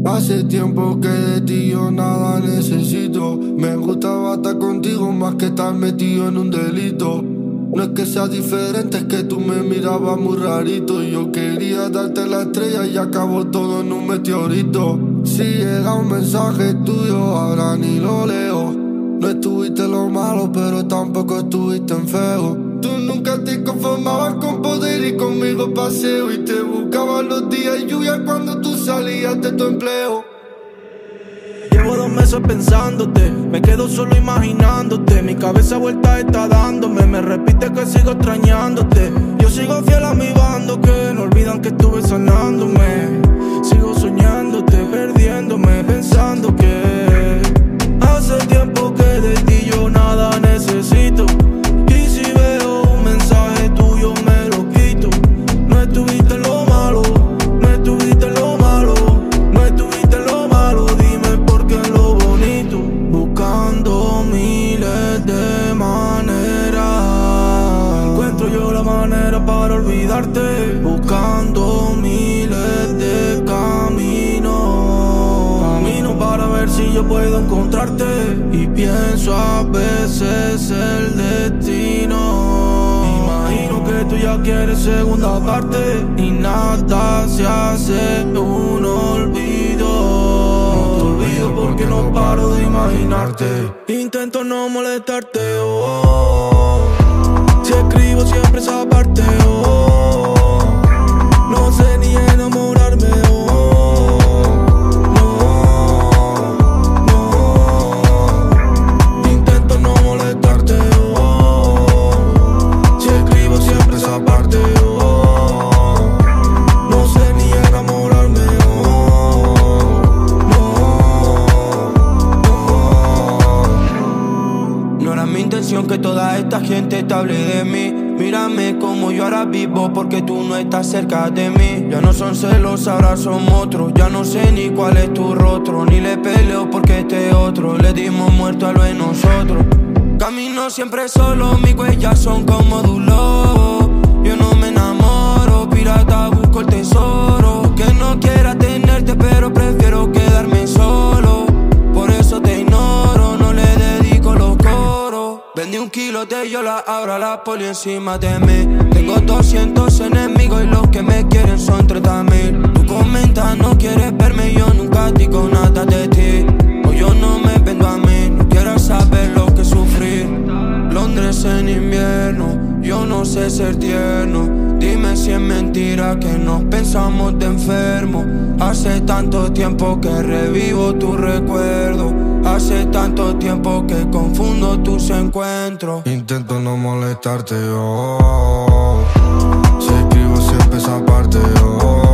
Hace tiempo que de ti yo nada necesito. Me gustaba estar contigo más que estar metido en un delito. No es que sea diferente, es que tú me mirabas muy rarito. Yo quería darte la estrella y acabó todo en un meteorito. Si llega un mensaje tuyo, ahora ni lo leo. No estuviste en lo malo, pero tampoco estuviste en feo. Tú nunca te conformabas con poder y conmigo paseo. Y te buscaba los días y lluvia cuando tú salías de tu empleo. Llevo 2 meses pensándote, me quedo solo imaginándote. Mi cabeza vuelta está dándome, me repite que sigo extrañándote. Yo sigo fiel a mi bando, que no olvidan que estuve sanándome. Sigo soñándote, perdiéndome, pensando que hace tiempo que de ti yo nada necesito. Y si veo un mensaje tuyo me lo quito. No estuviste en lo malo, no estuviste en lo malo, no estuviste en lo malo. Dime por qué en lo bonito. Buscando miles de maneras, encuentro yo la manera para olvidarte. Buscando miles de caminos para ver si yo puedo encontrarte. Y pienso a veces el destino. Imagino que tú ya quieres segunda parte y nada se hace un olvido. No te olvido porque no paro de imaginarte. Intento no molestarte, oh. Si escribo siempre esa parte, oh. No sé ni enamorarme, oh. Intento no molestarte, oh. Si escribo siempre esa parte, oh. No sé ni enamorarme, oh. No era mi intención que toda esta gente te hable de mí. Mírame como yo ahora vivo porque tú no estás cerca de mí. Ya no son celos, ahora son otros. Ya no sé ni cuál es tu rostro. Ni le peleo porque este otro le dimos muerto a lo de nosotros. Camino siempre solo, mis huellas son como de un lobo. Yo no me enamoro, pirata busco el tesoro. Que no quiera tenerte pero prefiero quedarme solo. Por eso te ignoro, no le dedico los coros. Vendí 1 kilo de yola, ahora la poli encima de mí. Tengo 200 enemigos y los que me quieren son 30.000. Tú comentas, no quieres verme, yo nunca digo nada de ti. O yo no me vendo a mí, no quiero saber lo que sufrí. Londres en invierno, yo no sé ser tierno. Dime si es mentira que nos pensamos de enfermo. Hace tanto tiempo que revivo tu recuerdo. Hace tanto tiempo que confundo tus encuentros. Intento no molestarte, oh. Si escribo siempre esa parte, oh.